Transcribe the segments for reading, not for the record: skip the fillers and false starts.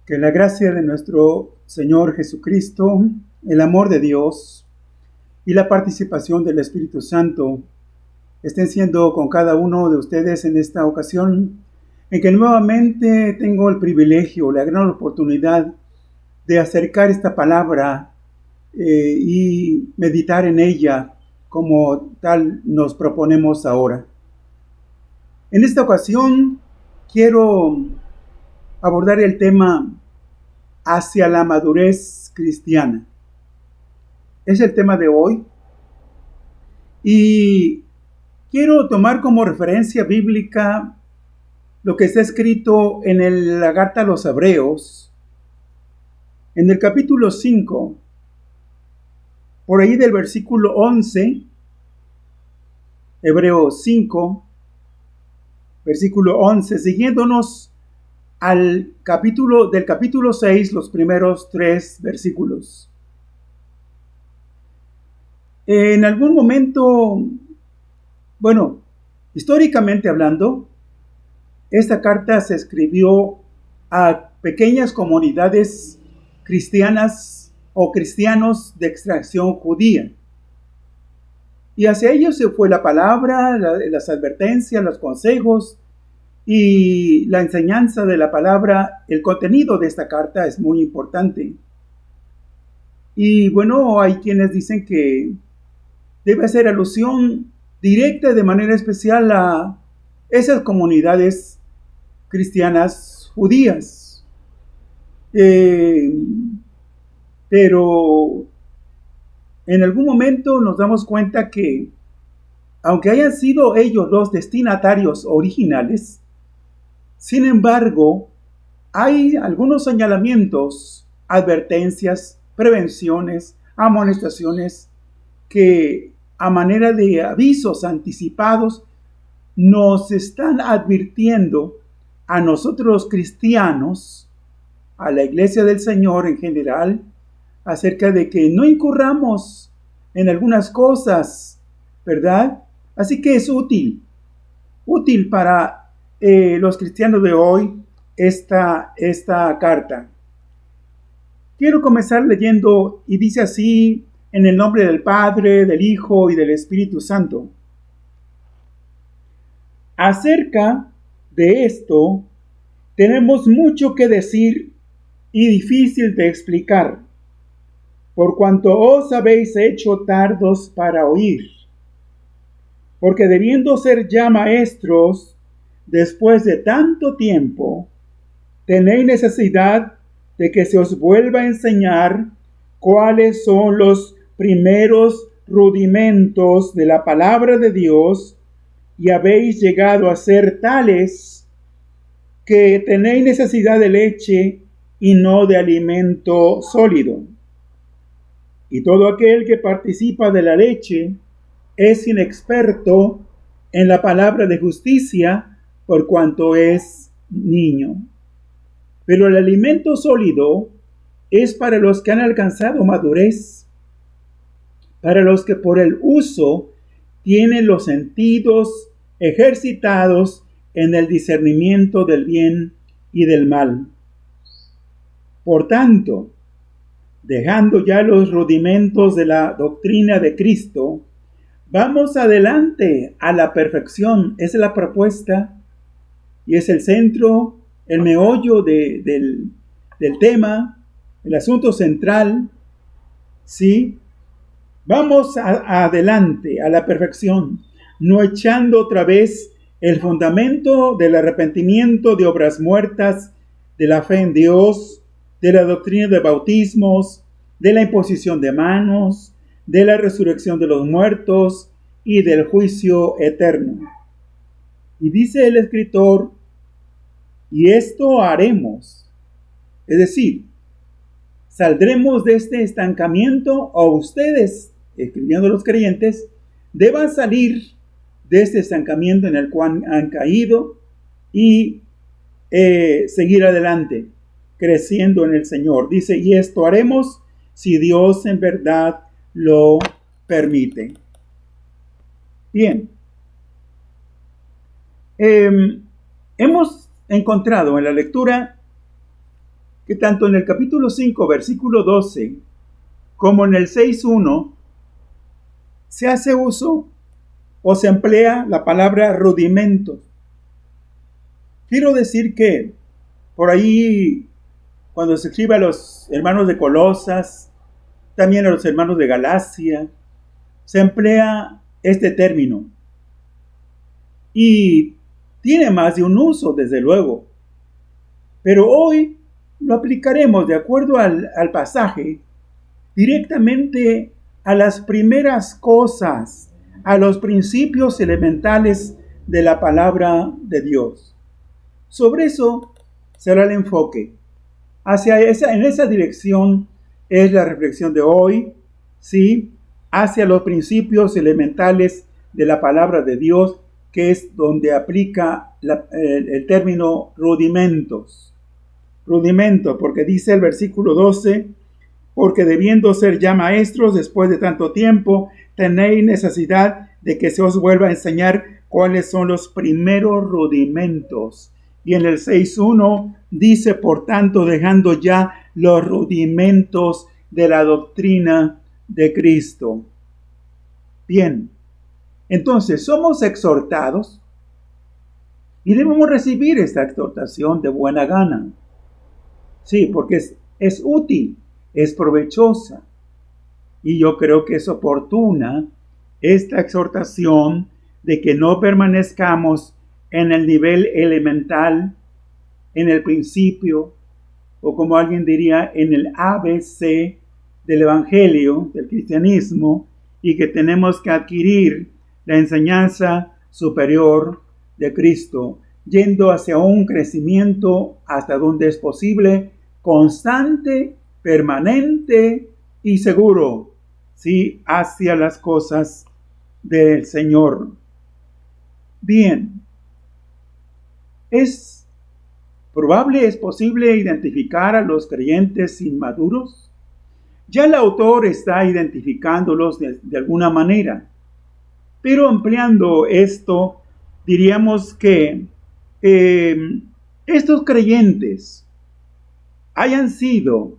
Que la gracia de nuestro Señor Jesucristo, el amor de Dios y la participación del Espíritu Santo estén siendo con cada uno de ustedes en esta ocasión, en que nuevamente tengo el privilegio, la gran oportunidad de acercar esta palabra y meditar en ella como tal nos proponemos ahora. En esta ocasión quiero abordar el tema hacia la madurez cristiana. Es el tema de hoy y quiero tomar como referencia bíblica lo que está escrito en la carta a los Hebreos, en el capítulo 5, por ahí del versículo 11, Hebreos 5, versículo 11, siguiéndonos del capítulo 6, los primeros 3 versículos. En algún momento, históricamente hablando, esta carta se escribió a pequeñas comunidades cristianas o cristianos de extracción judía. Y hacia ellos se fue la palabra, las advertencias, los consejos y la enseñanza de la palabra. El contenido de esta carta es muy importante. Y hay quienes dicen que debe hacer alusión directa de manera especial a esas comunidades cristianas judías. Pero en algún momento nos damos cuenta que, aunque hayan sido ellos los destinatarios originales, sin embargo, hay algunos señalamientos, advertencias, prevenciones, amonestaciones que, a manera de avisos anticipados, nos están advirtiendo a nosotros cristianos, a la Iglesia del Señor en general, acerca de que no incurramos en algunas cosas, ¿verdad? Así que es útil para los cristianos de hoy esta carta. Quiero comenzar leyendo y dice así, en el nombre del Padre, del Hijo y del Espíritu Santo. Acerca de esto, tenemos mucho que decir y difícil de explicar, por cuanto os habéis hecho tardos para oír. Porque debiendo ser ya maestros, después de tanto tiempo, tenéis necesidad de que se os vuelva a enseñar cuáles son los primeros rudimentos de la palabra de Dios, y habéis llegado a ser tales que tenéis necesidad de leche y no de alimento sólido. Y todo aquel que participa de la leche es inexperto en la palabra de justicia, por cuanto es niño. Pero el alimento sólido es para los que han alcanzado madurez, para los que por el uso tienen los sentidos ejercitados en el discernimiento del bien y del mal. Por tanto, dejando ya los rudimentos de la doctrina de Cristo, vamos adelante a la perfección. Esa es la propuesta y es el centro, el meollo del tema, el asunto central. ¿Sí? Vamos adelante a la perfección, no echando otra vez el fundamento del arrepentimiento de obras muertas, de la fe en Dios, de la doctrina de bautismos, de la imposición de manos, de la resurrección de los muertos y del juicio eterno. Y dice el escritor, y esto haremos, es decir, saldremos de este estancamiento, o ustedes, escribiendo los creyentes, deban salir de este estancamiento en el cual han caído y seguir adelante, creciendo en el Señor. Dice, y esto haremos si Dios en verdad lo permite. Bien. Hemos encontrado en la lectura que tanto en el capítulo 5, versículo 12, como en el 6.1, se hace uso o se emplea la palabra rudimentos. Quiero decir que por ahí, cuando se escribe a los hermanos de Colosas, también a los hermanos de Galacia, se emplea este término. Y tiene más de un uso, desde luego. Pero hoy lo aplicaremos, de acuerdo al pasaje, directamente a las primeras cosas, a los principios elementales de la palabra de Dios. Sobre eso será el enfoque. En esa dirección es la reflexión de hoy, ¿sí? Hacia los principios elementales de la palabra de Dios, que es donde aplica el término rudimentos. Rudimento, porque dice el versículo 12, porque debiendo ser ya maestros después de tanto tiempo, tenéis necesidad de que se os vuelva a enseñar cuáles son los primeros rudimentos. Y en el 6.1 dice, por tanto, dejando ya los rudimentos de la doctrina de Cristo. Bien, entonces somos exhortados y debemos recibir esta exhortación de buena gana. Sí, porque es útil, es provechosa. Y yo creo que es oportuna esta exhortación de que no permanezcamos en el nivel elemental, en el principio, o como alguien diría, en el ABC del Evangelio, del cristianismo, y que tenemos que adquirir la enseñanza superior de Cristo, yendo hacia un crecimiento hasta donde es posible, constante, permanente y seguro, ¿sí? Hacia las cosas del Señor. Bien, ¿es posible identificar a los creyentes inmaduros? Ya el autor está identificándolos de alguna manera, pero ampliando esto, diríamos que estos creyentes hayan sido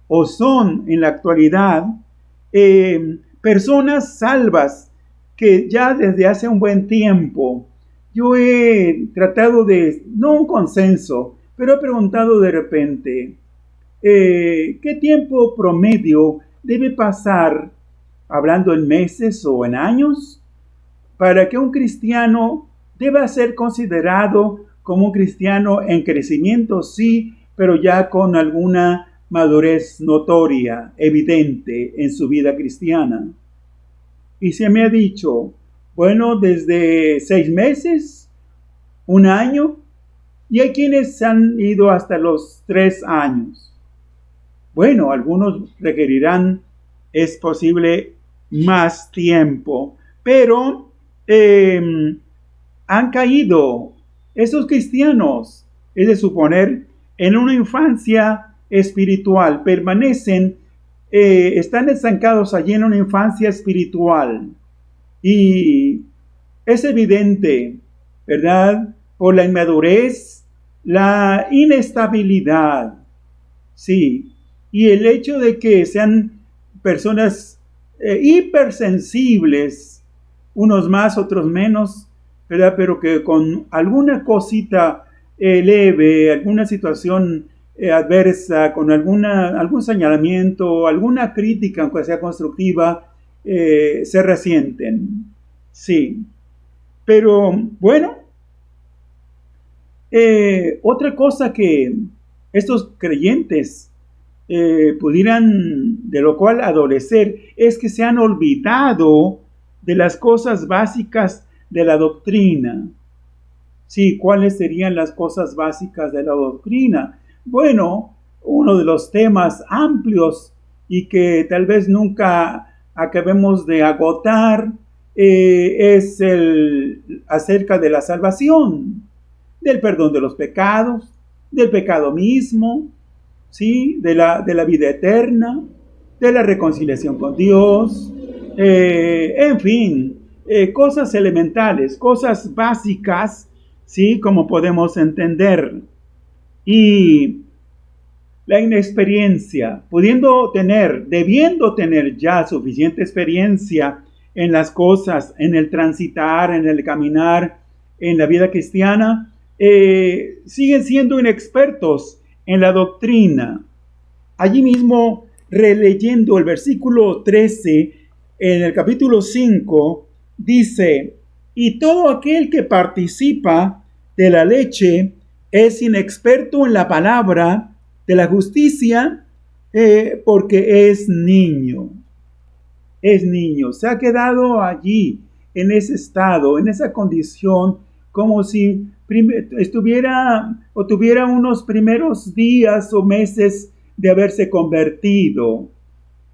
o son en la actualidad personas salvas que ya desde hace un buen tiempo yo he tratado de, no un consenso, pero he preguntado de repente, ¿qué tiempo promedio debe pasar, hablando en meses o en años, para que un cristiano deba ser considerado como un cristiano en crecimiento, sí, pero ya con alguna madurez notoria, evidente en su vida cristiana? Y se me ha dicho, bueno, desde 6 meses, 1 año, y hay quienes han ido hasta los 3 años. Bueno, algunos requerirán, es posible, más tiempo, pero han caído esos cristianos, es de suponer, en una infancia espiritual, permanecen, están estancados allí en una infancia espiritual. Y es evidente, ¿verdad? Por la inmadurez, la inestabilidad, sí, y el hecho de que sean personas hipersensibles, unos más, otros menos, ¿verdad? Pero que con alguna cosita leve, alguna situación adversa, con algún señalamiento, alguna crítica, aunque sea constructiva, se resienten. Sí. Pero, bueno, otra cosa que estos creyentes pudieran, de lo cual adolecer, es que se han olvidado de las cosas básicas de la doctrina. Sí, ¿cuáles serían las cosas básicas de la doctrina? Bueno, uno de los temas amplios y que tal vez nunca acabemos de agotar es el acerca de la salvación, del perdón de los pecados, del pecado mismo, ¿sí? de la vida eterna, de la reconciliación con Dios, en fin, cosas elementales, cosas básicas, ¿sí? Como podemos entender. Y la inexperiencia, debiendo tener ya suficiente experiencia en las cosas, en el transitar, en el caminar, en la vida cristiana, siguen siendo inexpertos en la doctrina. Allí mismo, releyendo el versículo 13, en el capítulo 5, dice: y todo aquel que participa de la leche es inexperto en la palabra de la justicia, porque es niño. Es niño. Se ha quedado allí, en ese estado, en esa condición, como si estuviera o tuviera unos primeros días o meses de haberse convertido.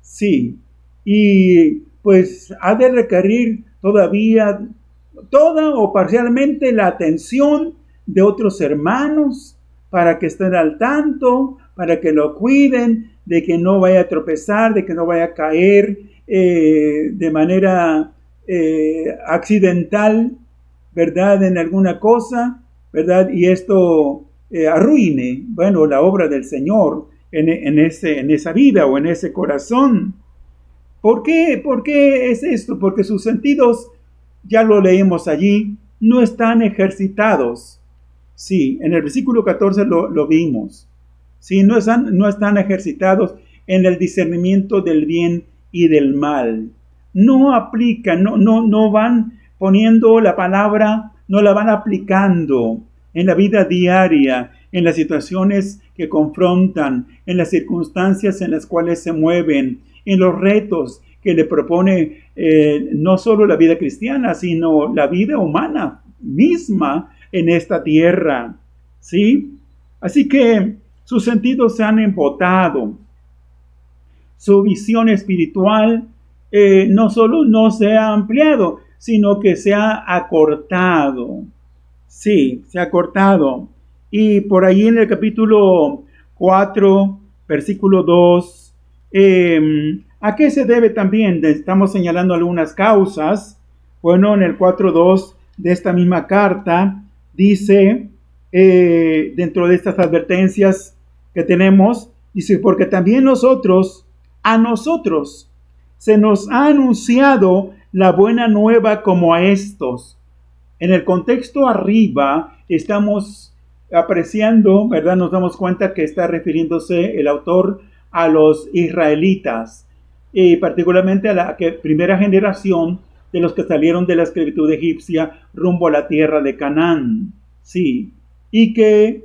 Sí. Y pues ha de requerir todavía toda o parcialmente la atención de otros hermanos para que estén al tanto, para que lo cuiden, de que no vaya a tropezar, de que no vaya a caer de manera accidental, ¿verdad?, en alguna cosa, ¿verdad? Y esto arruine, bueno, la obra del Señor en esa vida o en ese corazón. ¿Por qué? ¿Por qué es esto? Porque sus sentidos, ya lo leemos allí, no están ejercitados. Sí, en el versículo 14 lo vimos. Sí, no están ejercitados en el discernimiento del bien y del mal. No aplican, no van poniendo la palabra, no la van aplicando en la vida diaria, en las situaciones que confrontan, en las circunstancias en las cuales se mueven, en los retos que le propone no solo la vida cristiana, sino la vida humana misma en esta tierra, ¿sí? Así que sus sentidos se han embotado. Su visión espiritual no solo no se ha ampliado, sino que se ha acortado. Sí, se ha acortado. Y por ahí en el capítulo 4, versículo 2, ¿a qué se debe también? Estamos señalando algunas causas. Bueno, en el 4.2 de esta misma carta dice, dentro de estas advertencias que tenemos, dice: porque también a nosotros se nos ha anunciado la buena nueva como a estos. En el contexto arriba estamos apreciando, ¿verdad? Nos damos cuenta que está refiriéndose el autor a los israelitas, y particularmente a la primera generación de los que salieron de la esclavitud egipcia rumbo a la tierra de Canaán. Sí, y que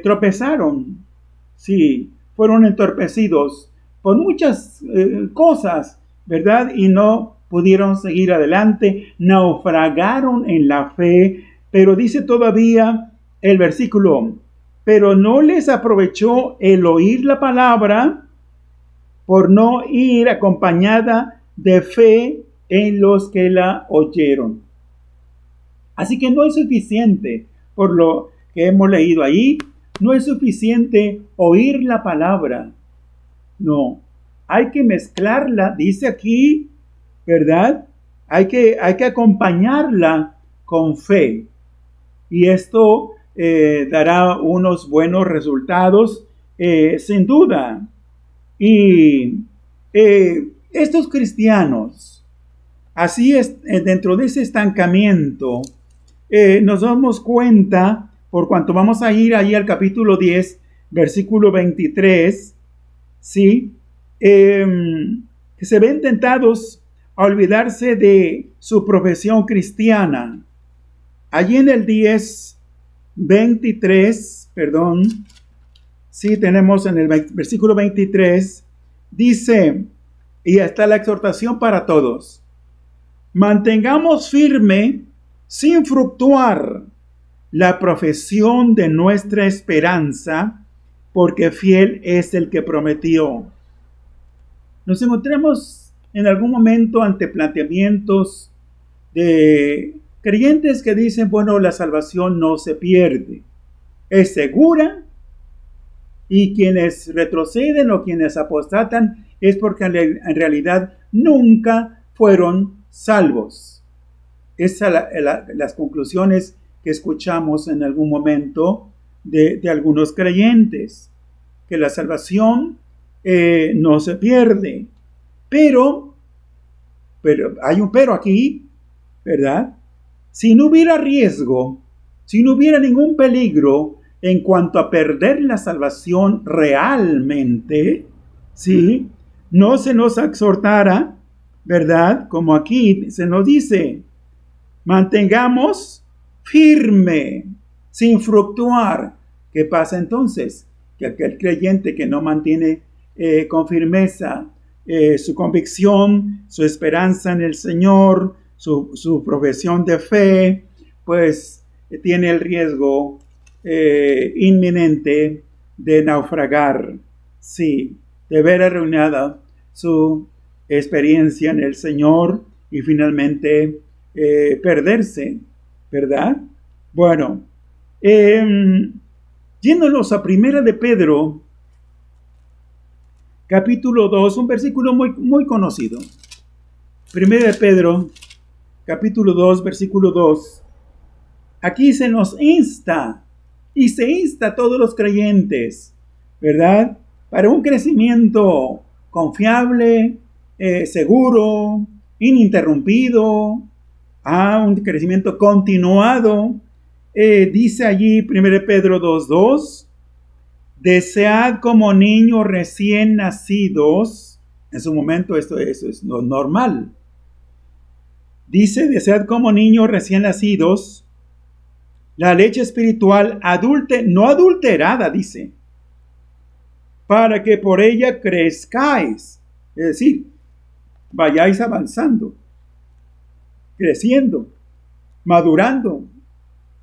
tropezaron, sí, fueron entorpecidos por muchas cosas, ¿verdad? Y no pudieron seguir adelante, naufragaron en la fe, pero dice todavía el versículo: pero no les aprovechó el oír la palabra por no ir acompañada de fe en los que la oyeron. Así que no es suficiente, por lo que hemos leído ahí, no es suficiente oír la palabra. No, hay que mezclarla, dice aquí, ¿verdad? Hay que acompañarla con fe. Y esto dará unos buenos resultados, sin duda. Y estos cristianos, así es, dentro de ese estancamiento, nos damos cuenta, por cuanto vamos a ir ahí al capítulo 10, versículo 23, ¿sí? Que se ven tentados a olvidarse de su profesión cristiana. Allí en el 10:23, sí, tenemos en el versículo 23, dice, y está la exhortación para todos: mantengamos firme, sin fluctuar, la profesión de nuestra esperanza, porque fiel es el que prometió. Nos encontramos en algún momento ante planteamientos de creyentes que dicen: bueno, la salvación no se pierde, es segura, y quienes retroceden o quienes apostatan es porque en realidad nunca fueron salvos. Esas son las conclusiones que escuchamos en algún momento de algunos creyentes. que la salvación no se pierde. Pero hay un pero aquí, ¿verdad? Si no hubiera riesgo, si no hubiera ningún peligro en cuanto a perder la salvación realmente, ¿sí? No se nos exhortara, ¿verdad? Como aquí se nos dice, mantengamos firme, sin fluctuar. ¿Qué pasa entonces? Que aquel creyente que no mantiene con firmeza su convicción, su esperanza en el Señor, su profesión de fe, pues tiene el riesgo inminente de naufragar, sí, de ver arruinada su experiencia en el Señor y finalmente perderse, ¿verdad? Bueno, yéndonos a Primera de Pedro, capítulo 2, un versículo muy conocido. Primera de Pedro, capítulo 2, versículo 2. Aquí se nos insta, y se insta a todos los creyentes, ¿verdad? Para un crecimiento confiable, seguro, ininterrumpido, un crecimiento continuado. Dice allí 1 Pedro 2:2, desead como niños recién nacidos. En su momento eso es lo normal. Dice, desead como niños recién nacidos la leche espiritual no adulterada, dice, para que por ella crezcáis. Es decir, vayáis avanzando, creciendo, madurando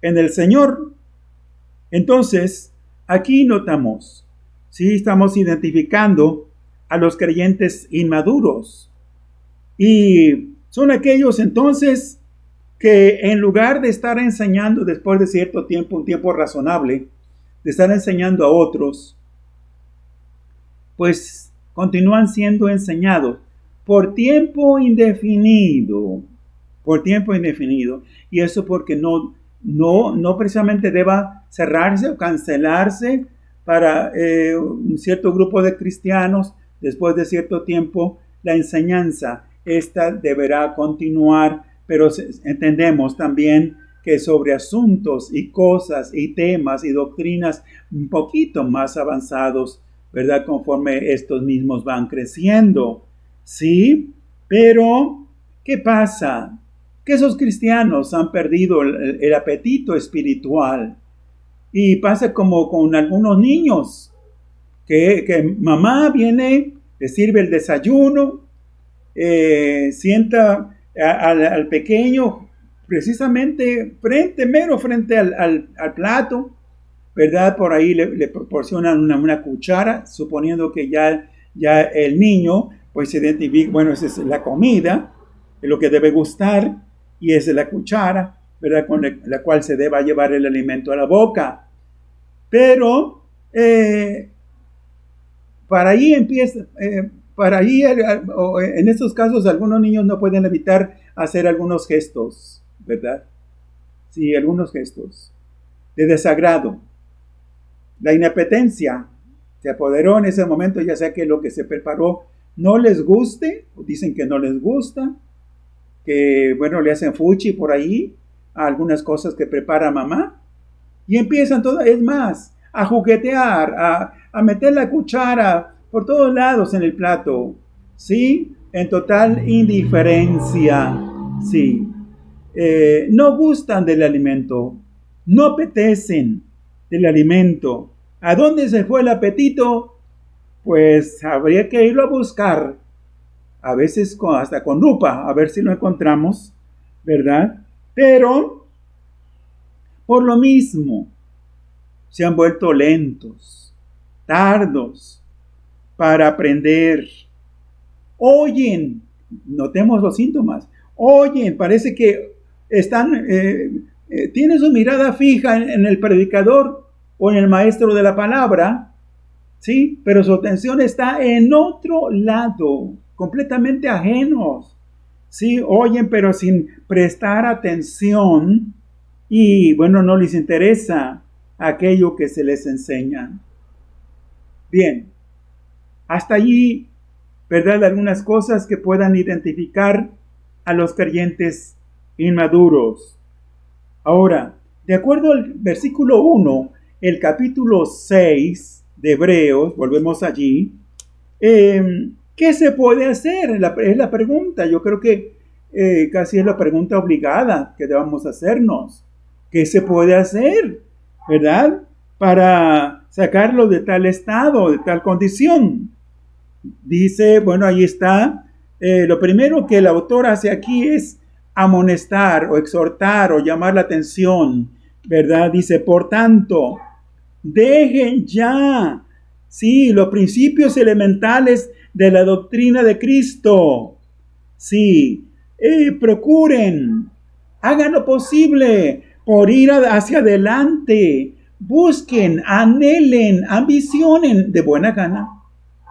en el Señor. Entonces, aquí notamos, ¿sí? Estamos identificando a los creyentes inmaduros. Y son aquellos entonces que en lugar de estar enseñando después de cierto tiempo, un tiempo razonable, de estar enseñando a otros, pues continúan siendo enseñados por tiempo indefinido, y eso porque no precisamente deba cerrarse o cancelarse para un cierto grupo de cristianos. Después de cierto tiempo, la enseñanza, esta deberá continuar, pero entendemos también que sobre asuntos y cosas y temas y doctrinas un poquito más avanzados, ¿verdad? Conforme estos mismos van creciendo, ¿sí? Pero, ¿qué pasa? Que esos cristianos han perdido el apetito espiritual. Y pasa como con algunos niños, que mamá viene, le sirve el desayuno, sienta al pequeño precisamente frente al plato, ¿verdad? Por ahí le proporcionan una cuchara, suponiendo que ya el niño pues se identifica, bueno, esa es la comida, es lo que debe gustar, y esa es la cuchara, ¿verdad? Con la cual se deba llevar el alimento a la boca. Pero para ahí empieza, en estos casos algunos niños no pueden evitar hacer algunos gestos, ¿verdad? Sí, algunos gestos de desagrado. La inapetencia se apoderó en ese momento, ya sea que lo que se preparó no les guste, o dicen que no les gusta, que bueno, le hacen fuchi por ahí a algunas cosas que prepara mamá, y empiezan es más, a juguetear, a meter la cuchara por todos lados en el plato, ¿sí? En total indiferencia, ¿sí? No gustan del alimento, no apetecen del alimento. ¿A dónde se fue el apetito? Pues habría que irlo a buscar, a veces hasta con lupa, a ver si lo encontramos, ¿verdad? Pero, por lo mismo, se han vuelto lentos, tardos para aprender. Oyen, notemos los síntomas, oyen, parece que tienen su mirada fija en el predicador o en el maestro de la palabra, ¿sí? Pero su atención está en otro lado, completamente ajenos, ¿sí? Oyen, pero sin prestar atención, y bueno, no les interesa aquello que se les enseña. Bien, hasta allí, ¿verdad? Algunas cosas que puedan identificar a los creyentes inmaduros. Ahora, de acuerdo al versículo 1, el capítulo 6 de Hebreos, volvemos allí, ¿qué se puede hacer? Es la pregunta. Yo creo que casi es la pregunta obligada que debamos hacernos. ¿Qué se puede hacer? ¿Verdad? Para sacarlo de tal estado, de tal condición. Dice, bueno, ahí está. Lo primero que el autor hace aquí es amonestar o exhortar o llamar la atención, ¿verdad? Dice, por tanto, dejen ya, sí, los principios elementales de la doctrina de Cristo. Sí, procuren, hagan lo posible por ir hacia adelante. Busquen, anhelen, ambicionen de buena gana,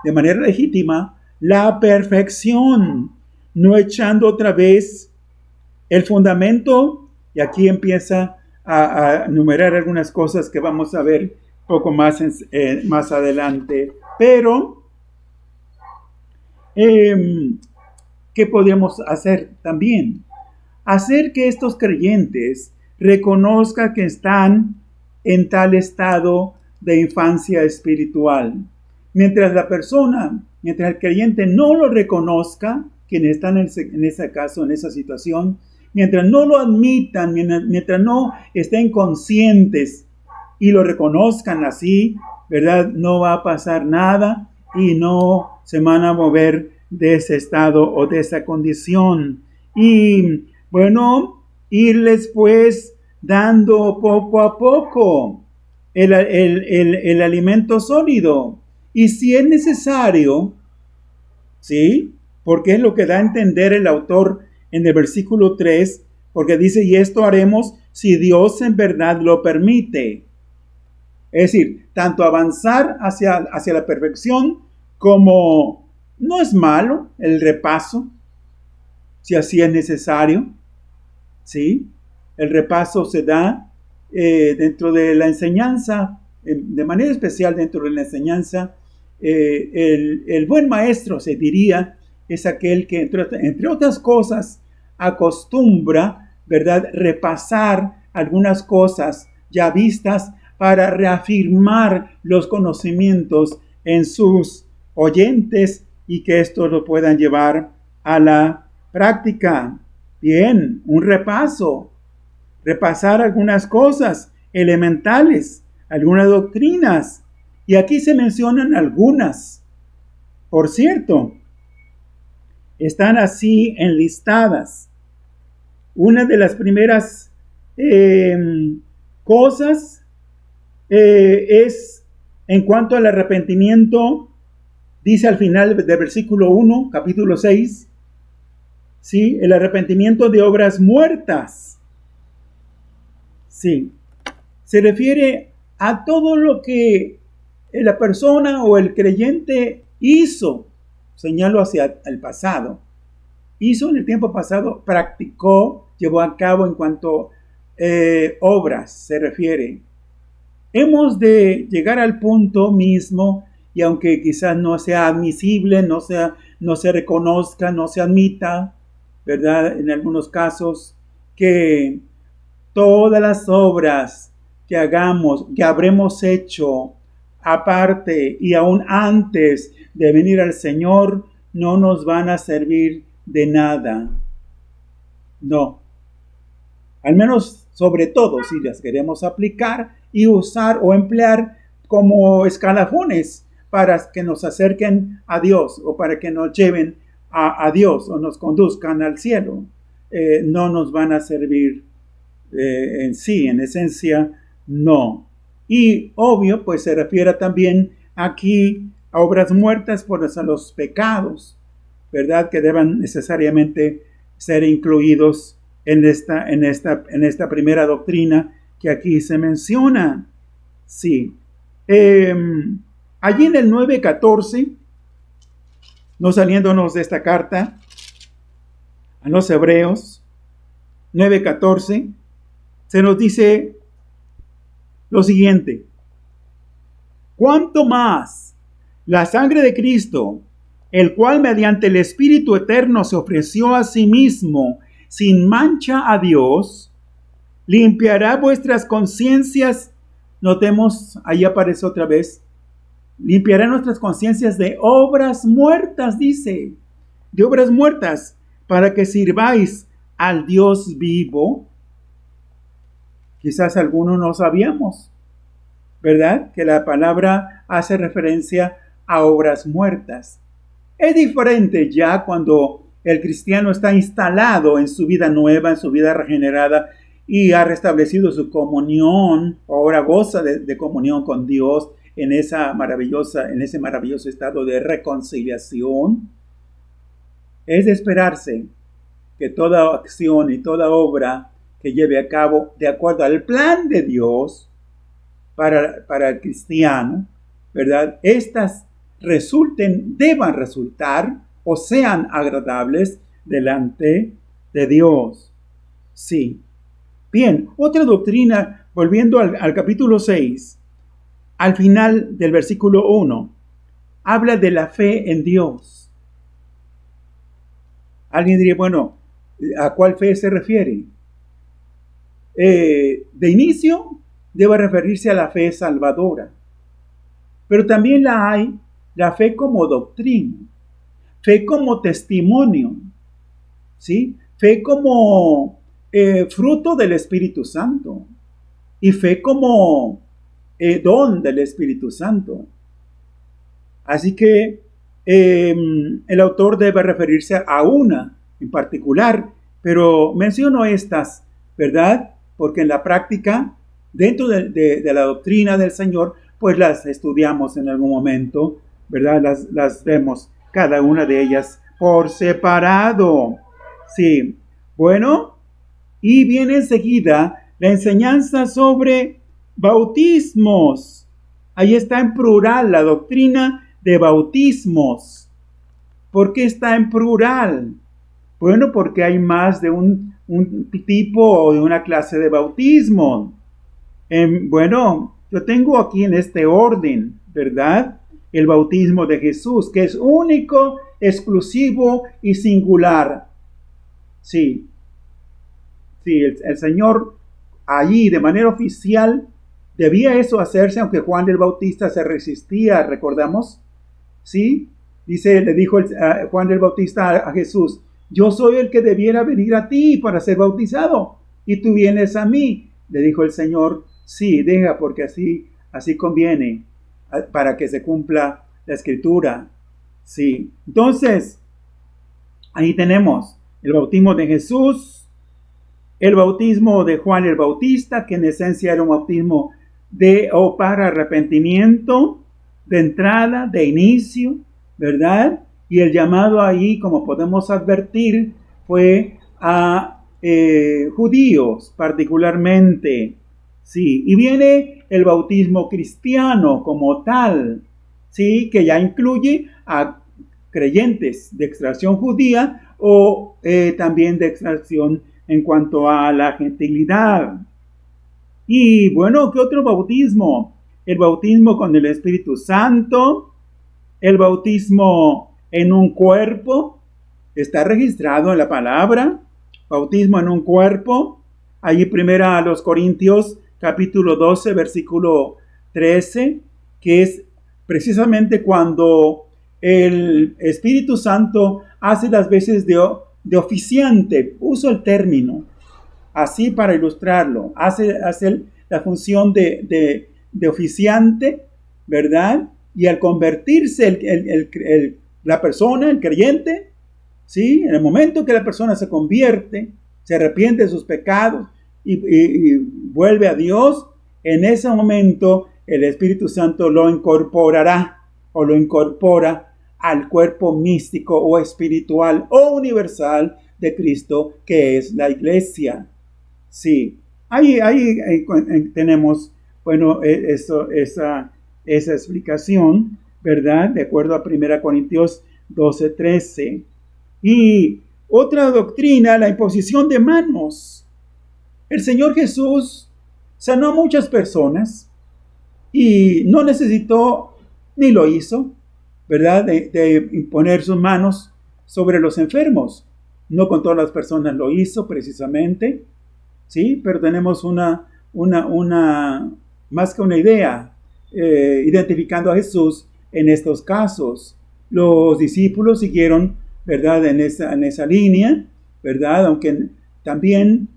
de manera legítima, la perfección, no echando otra vez el fundamento. Y aquí empieza a enumerar algunas cosas que vamos a ver poco más, más adelante. Pero, ¿qué podemos hacer también? Hacer que estos creyentes reconozcan que están en tal estado de infancia espiritual. Mientras el creyente no lo reconozca, quienes están en ese caso, en esa situación, mientras no lo admitan, mientras no estén conscientes y lo reconozcan así, ¿verdad? No va a pasar nada y no se van a mover de ese estado o de esa condición. Y bueno, irles pues dando poco a poco el alimento sólido. Y si es necesario, ¿sí? Porque es lo que da a entender el autor en el versículo 3, porque dice, y esto haremos si Dios en verdad lo permite. Es decir, tanto avanzar hacia la perfección como no es malo el repaso, si así es necesario, ¿sí? El repaso se da dentro de la enseñanza, de manera especial dentro de la enseñanza. El buen maestro, se diría, es aquel que, entre otras cosas, acostumbra, ¿verdad?, repasar algunas cosas ya vistas para reafirmar los conocimientos en sus oyentes y que estos lo puedan llevar a la práctica. Bien, un repaso, repasar algunas cosas elementales, algunas doctrinas. Y aquí se mencionan algunas. Por cierto, están así enlistadas. Una de las primeras cosas es en cuanto al arrepentimiento, dice al final del versículo 1, capítulo 6, ¿sí? El arrepentimiento de obras muertas. Sí, se refiere a todo lo que la persona o el creyente hizo, señalo hacia el pasado, hizo en el tiempo pasado, practicó, llevó a cabo en cuanto obras se refiere. Hemos de llegar al punto mismo, y aunque quizás no sea admisible, no se reconozca, no se admita, ¿verdad? En algunos casos, que todas las obras que hagamos, que habremos hecho aparte y aún antes de venir al Señor, no nos van a servir de nada. No. Al menos, sobre todo, si las queremos aplicar y usar o emplear como escalafones para que nos acerquen a Dios o para que nos lleven a Dios o nos conduzcan al cielo, no nos van a servir en sí, en esencia, no. Y obvio, pues se refiere también aquí a obras muertas por los pecados, ¿verdad? Que deban necesariamente ser incluidos en esta primera doctrina que aquí se menciona. Sí. Allí en el 9:14, no saliéndonos de esta carta a los Hebreos, 9:14, se nos dice lo siguiente: ¿cuánto más La sangre de Cristo, el cual mediante el Espíritu Eterno se ofreció a sí mismo sin mancha a Dios, limpiará vuestras conciencias. Notemos, ahí aparece otra vez, limpiará nuestras conciencias de obras muertas, dice, de obras muertas, para que sirváis al Dios vivo. Quizás algunos no sabíamos, ¿verdad? Que la palabra hace referencia a obras muertas. Es diferente ya cuando el cristiano está instalado en su vida nueva, en su vida regenerada, y ha restablecido su comunión, ahora goza de comunión con Dios en ese maravilloso estado de reconciliación. Es de esperarse que toda acción y toda obra que lleve a cabo de acuerdo al plan de Dios para el cristiano, ¿verdad? Estas deban resultar o sean agradables delante de Dios. Sí. Bien, otra doctrina, volviendo al capítulo 6, al final del versículo 1, habla de la fe en Dios. Alguien diría, bueno, ¿a cuál fe se refiere? De inicio, debe referirse a la fe salvadora. Pero también la fe como doctrina, fe como testimonio, ¿sí? Fe como fruto del Espíritu Santo y fe como don del Espíritu Santo. Así que el autor debe referirse a una en particular, pero menciono estas, ¿verdad? Porque en la práctica, dentro de la doctrina del Señor, pues las estudiamos en algún momento, ¿verdad? Las vemos, cada una de ellas por separado. Sí, bueno, y viene enseguida la enseñanza sobre bautismos. Ahí está en plural la doctrina de bautismos. ¿Por qué está en plural? Bueno, porque hay más de un tipo o de una clase de bautismo. Bueno, yo tengo aquí en este orden, ¿verdad? El bautismo de Jesús, que es único, exclusivo y singular. Sí, el Señor allí de manera oficial debía eso hacerse, aunque Juan el Bautista se resistía, ¿recordamos? Sí, le dijo Juan el Bautista a Jesús, yo soy el que debiera venir a ti para ser bautizado, y tú vienes a mí. Le dijo el Señor, sí, deja, porque así conviene, para que se cumpla la Escritura. Sí, entonces, ahí tenemos el bautismo de Jesús, el bautismo de Juan el Bautista, que en esencia era un bautismo para arrepentimiento, de entrada, de inicio, ¿verdad? Y el llamado ahí, como podemos advertir, fue a judíos particularmente. Sí, y viene el bautismo cristiano como tal, sí, que ya incluye a creyentes de extracción judía o también de extracción en cuanto a la gentilidad. Y bueno, ¿qué otro bautismo? El bautismo con el Espíritu Santo, el bautismo en un cuerpo, está registrado en la palabra, bautismo en un cuerpo. Allí primera a los Corintios, capítulo 12, versículo 13, que es precisamente cuando el Espíritu Santo hace las veces de oficiante, uso el término, así para ilustrarlo, hace la función de oficiante, ¿verdad? Y al convertirse la persona, el creyente, ¿sí? En el momento que la persona se convierte, se arrepiente de sus pecados y vuelve a Dios, en ese momento el Espíritu Santo lo incorporará o lo incorpora al cuerpo místico o espiritual o universal de Cristo, que es la iglesia. Sí, ahí tenemos, bueno, esa explicación, ¿verdad? De acuerdo a 1 Corintios 12:13. Y otra doctrina, la imposición de manos. El Señor Jesús sanó a muchas personas y no necesitó, ni lo hizo, ¿verdad? De imponer sus manos sobre los enfermos. No con todas las personas lo hizo precisamente, ¿sí? Pero tenemos más que una idea, identificando a Jesús en estos casos. Los discípulos siguieron, ¿verdad? En esa línea, ¿verdad? Aunque también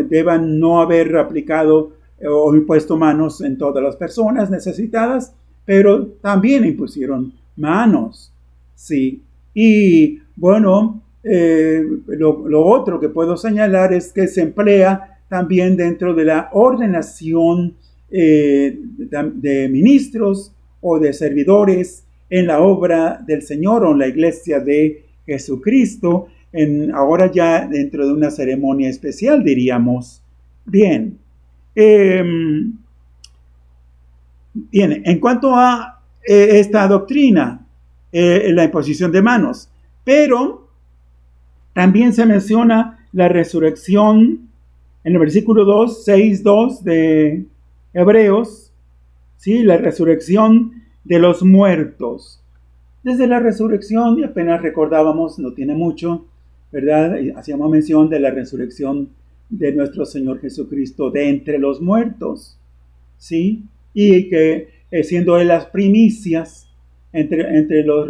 deban no haber aplicado o impuesto manos en todas las personas necesitadas, pero también impusieron manos, ¿sí? Y bueno, lo otro que puedo señalar es que se emplea también dentro de la ordenación de ministros o de servidores en la obra del Señor o en la iglesia de Jesucristo, ahora ya dentro de una ceremonia especial, diríamos. Bien, bien, en cuanto a esta doctrina, la imposición de manos, pero también se menciona la resurrección en el versículo 6:2 de Hebreos, ¿sí? La resurrección de los muertos. Desde la resurrección, y apenas recordábamos, no tiene mucho, ¿verdad? Hacíamos mención de la resurrección de nuestro Señor Jesucristo de entre los muertos, ¿sí? Y que siendo Él las primicias entre los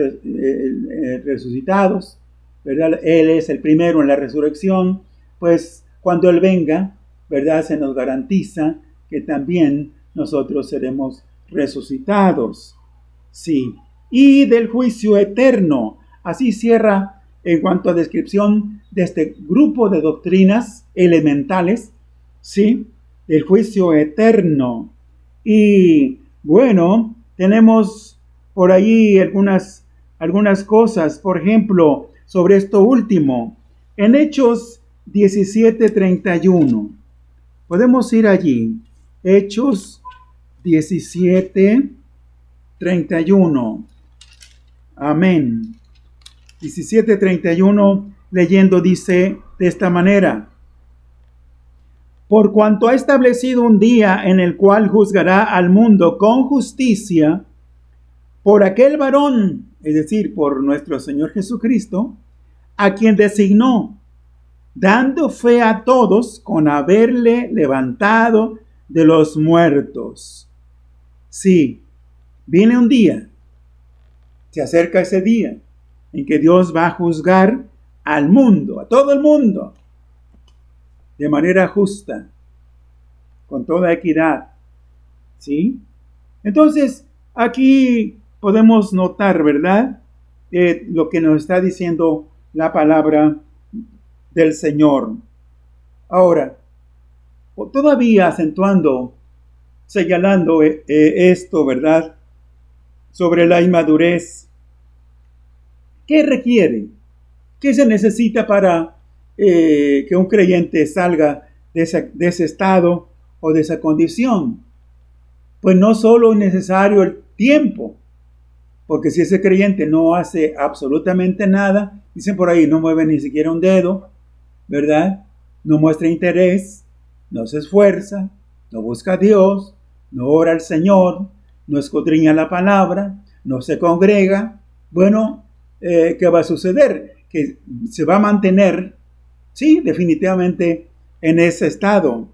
resucitados, ¿verdad? Él es el primero en la resurrección, pues cuando Él venga, ¿verdad? Se nos garantiza que también nosotros seremos resucitados, sí. Y del juicio eterno. Así cierra en cuanto a descripción de este grupo de doctrinas elementales, sí, del juicio eterno. Y bueno, tenemos por ahí algunas cosas, por ejemplo, sobre esto último. En Hechos 17:31, podemos ir allí. Hechos 17:31. Amén. 17:31, leyendo, dice de esta manera: por cuanto ha establecido un día en el cual juzgará al mundo con justicia por aquel varón, es decir, por nuestro Señor Jesucristo, a quien designó, dando fe a todos con haberle levantado de los muertos. Sí, viene un día, se acerca ese día en que Dios va a juzgar al mundo, a todo el mundo, de manera justa, con toda equidad, ¿sí? Entonces, aquí podemos notar, ¿verdad? Lo que nos está diciendo la palabra del Señor. Ahora, todavía acentuando, señalando esto, ¿verdad? Sobre la inmadurez. ¿Qué requiere? ¿Qué se necesita para que un creyente salga de ese estado o de esa condición? Pues no solo es necesario el tiempo, porque si ese creyente no hace absolutamente nada, dicen por ahí, no mueve ni siquiera un dedo, ¿verdad? No muestra interés, no se esfuerza, no busca a Dios, no ora al Señor, no escudriña la palabra, no se congrega. Bueno, ¿qué va a suceder? Que se va a mantener, sí, definitivamente en ese estado,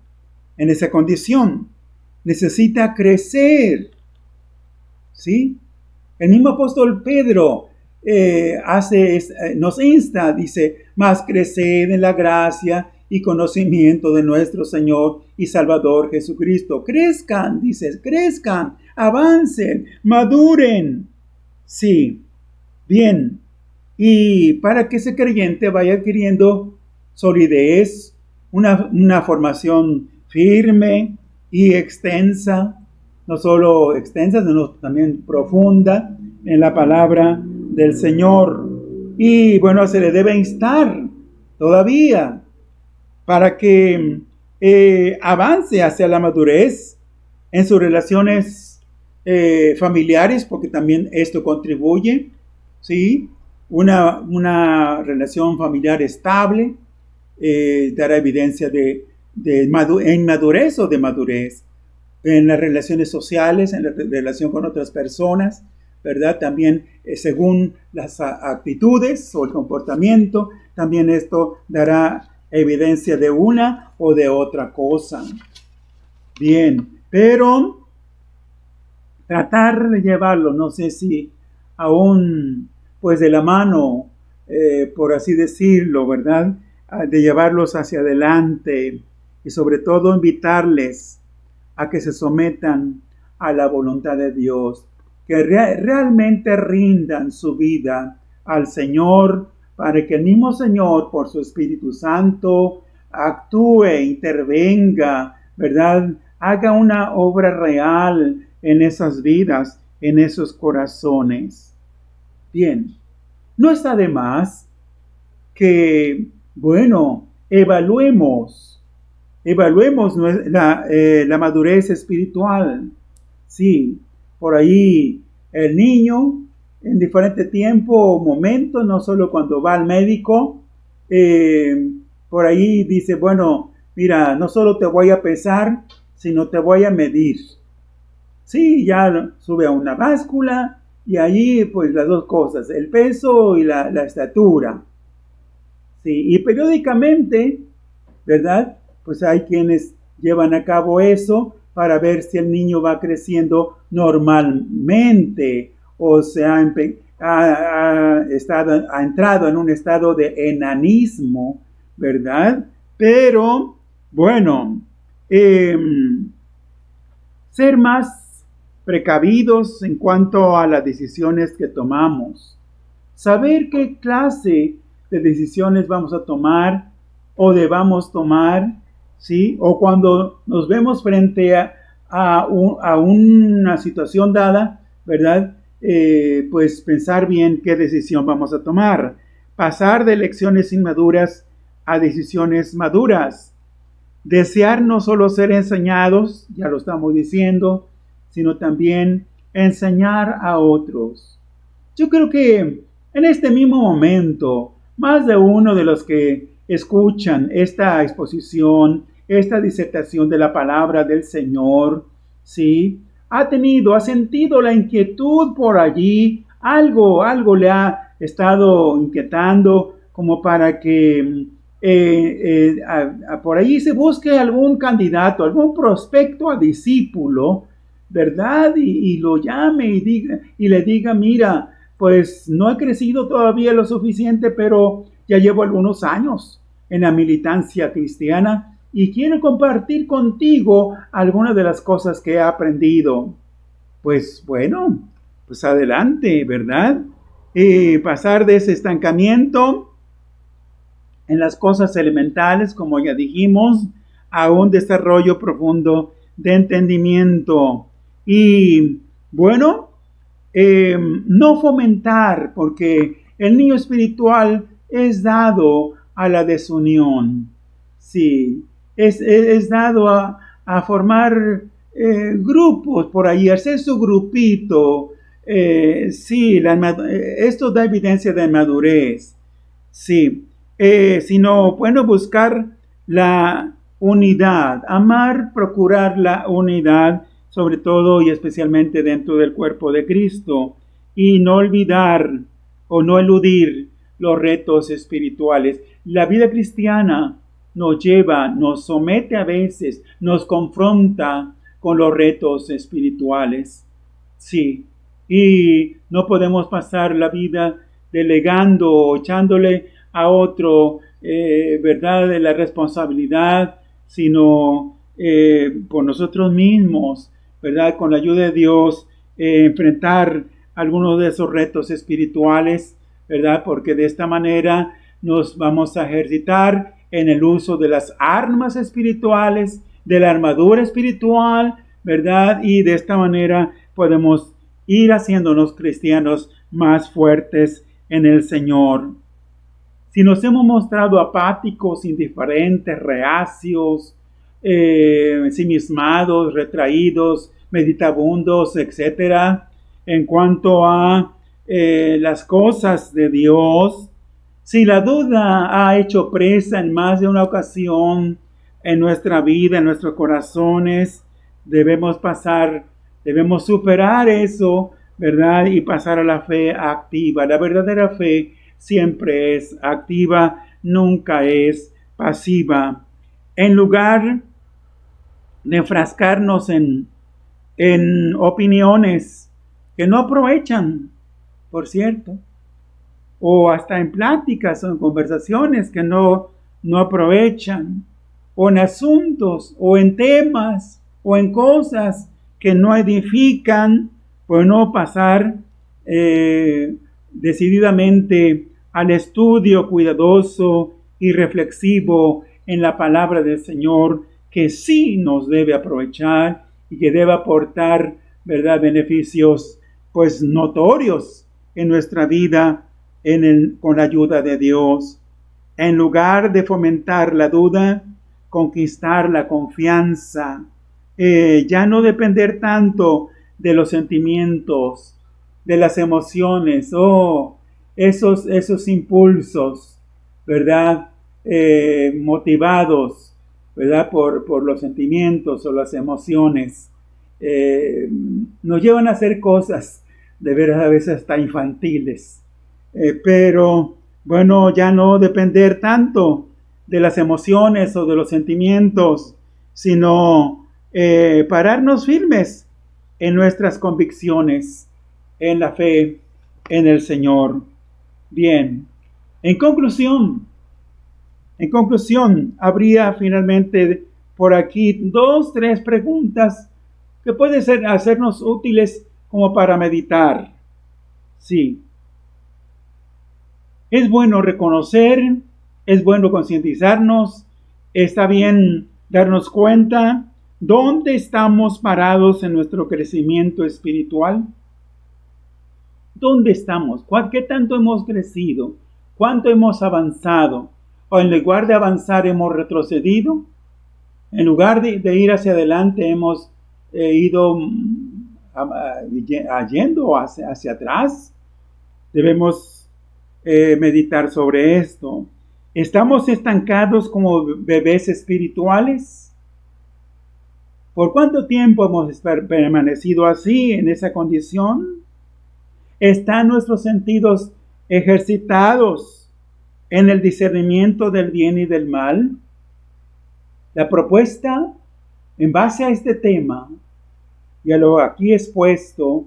en esa condición. Necesita crecer, ¿sí? El mismo apóstol Pedro nos insta, dice, más creced en la gracia y conocimiento de nuestro Señor y Salvador Jesucristo. Crezcan, dice, crezcan, avancen, maduren. Sí, bien. Y para que ese creyente vaya adquiriendo solidez, una formación firme y extensa, no solo extensa, sino también profunda en la palabra del Señor. Y bueno, se le debe instar todavía para que avance hacia la madurez en sus relaciones familiares, porque también esto contribuye, ¿sí? Una relación familiar estable dará evidencia de inmadurez o de madurez en las relaciones sociales, en la relación con otras personas, ¿verdad? También según las actitudes o el comportamiento, también esto dará evidencia de una o de otra cosa. Bien, pero tratar de llevarlo, no sé si aún pues de la mano, por así decirlo, ¿verdad? De llevarlos hacia adelante y sobre todo invitarles a que se sometan a la voluntad de Dios, que realmente rindan su vida al Señor para que el mismo Señor, por su Espíritu Santo, actúe, intervenga, ¿verdad? Haga una obra real en esas vidas, en esos corazones. Bien, no está de más que, bueno, evaluemos la madurez espiritual. Sí, por ahí el niño en diferente tiempo o momento, no solo cuando va al médico, por ahí dice, bueno, mira, no solo te voy a pesar, sino te voy a medir. Sí, ya sube a una báscula y ahí pues las dos cosas, el peso y la estatura. Sí, y periódicamente, ¿verdad? Pues hay quienes llevan a cabo eso para ver si el niño va creciendo normalmente o se ha entrado en un estado de enanismo, ¿verdad? Pero, bueno, ser más precavidos en cuanto a las decisiones que tomamos. Saber qué clase de decisiones vamos a tomar o debamos tomar, ¿sí? O cuando nos vemos frente a una situación dada, ¿verdad? Pues pensar bien qué decisión vamos a tomar. Pasar de elecciones inmaduras a decisiones maduras. Desear no solo ser enseñados, ya lo estamos diciendo, sino también enseñar a otros. Yo creo que en este mismo momento, más de uno de los que escuchan esta exposición, esta disertación de la palabra del Señor, ¿sí? Ha sentido la inquietud por allí, algo le ha estado inquietando como para que por allí se busque algún candidato, algún prospecto a discípulo, ¿verdad? Y lo llame y le diga, mira, pues no he crecido todavía lo suficiente, pero ya llevo algunos años en la militancia cristiana y quiero compartir contigo algunas de las cosas que he aprendido. Pues bueno, pues adelante, ¿verdad? Pasar de ese estancamiento en las cosas elementales, como ya dijimos, a un desarrollo profundo de entendimiento. Y bueno, no fomentar, porque el niño espiritual es dado a la desunión. Sí, es dado a formar grupos por ahí, hacer su grupito. Sí, esto da evidencia de madurez. Sí, sino, bueno, buscar la unidad, amar, procurar la unidad, sobre todo y especialmente dentro del cuerpo de Cristo, y no olvidar o no eludir los retos espirituales. La vida cristiana nos somete a veces, nos confronta con los retos espirituales. Sí, y no podemos pasar la vida delegando o echándole a otro, ¿verdad?, de la responsabilidad, sino por nosotros mismos, ¿verdad?, con la ayuda de Dios, enfrentar algunos de esos retos espirituales, ¿verdad?, porque de esta manera nos vamos a ejercitar en el uso de las armas espirituales, de la armadura espiritual, ¿verdad?, y de esta manera podemos ir haciéndonos cristianos más fuertes en el Señor. Si nos hemos mostrado apáticos, indiferentes, reacios, ensimismados, retraídos, meditabundos, etc., en cuanto a las cosas de Dios, si la duda ha hecho presa en más de una ocasión en nuestra vida, en nuestros corazones, debemos superar eso, ¿verdad? Y pasar a la fe activa. La verdadera fe siempre es activa, nunca es pasiva. En lugar de enfrascarnos en opiniones que no aprovechan, por cierto, o hasta en pláticas o en conversaciones que no aprovechan, o en asuntos, o en temas, o en cosas que no edifican, pues no pasar decididamente al estudio cuidadoso y reflexivo en la palabra del Señor, que sí nos debe aprovechar y que debe aportar, ¿verdad?, beneficios pues notorios en nuestra vida con la ayuda de Dios. En lugar de fomentar la duda, conquistar la confianza, ya no depender tanto de los sentimientos, de las emociones, esos impulsos, ¿verdad? Motivados, ¿verdad? Por los sentimientos o las emociones, nos llevan a hacer cosas de veras a veces hasta infantiles, pero bueno, ya no depender tanto de las emociones o de los sentimientos, sino pararnos firmes en nuestras convicciones, en la fe, en el Señor. Bien, en conclusión, habría finalmente por aquí 3 preguntas que pueden hacernos útiles como para meditar. Sí. Es bueno reconocer, es bueno concientizarnos, está bien darnos cuenta dónde estamos parados en nuestro crecimiento espiritual. ¿Dónde estamos? ¿Qué tanto hemos crecido? ¿Cuánto hemos avanzado? ¿O en lugar de avanzar hemos retrocedido? En lugar de ir hacia adelante hemos ido yendo hacia atrás. Debemos meditar sobre esto. ¿Estamos estancados como bebés espirituales? ¿Por cuánto tiempo hemos permanecido así, en esa condición? ¿Están nuestros sentidos ejercitados en el discernimiento del bien y del mal? La propuesta, en base a este tema, y a lo aquí expuesto,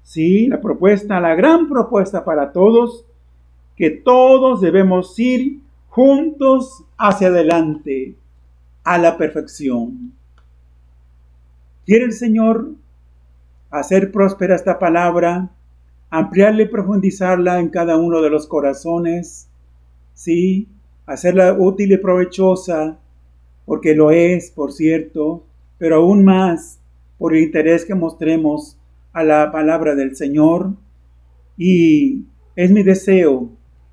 sí, la gran propuesta para todos, que todos debemos ir juntos hacia adelante a la perfección. ¿Quiere el Señor hacer próspera esta palabra, ampliarla y profundizarla en cada uno de los corazones? Sí, hacerla útil y provechosa, porque lo es, por cierto, pero aún más por el interés que mostremos a la palabra del Señor. Y es mi deseo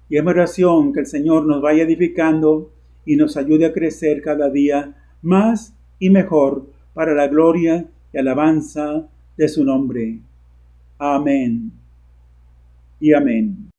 y es mi oración que el Señor nos vaya edificando y nos ayude a crecer cada día más y mejor para la gloria y alabanza de su nombre. Amén y amén.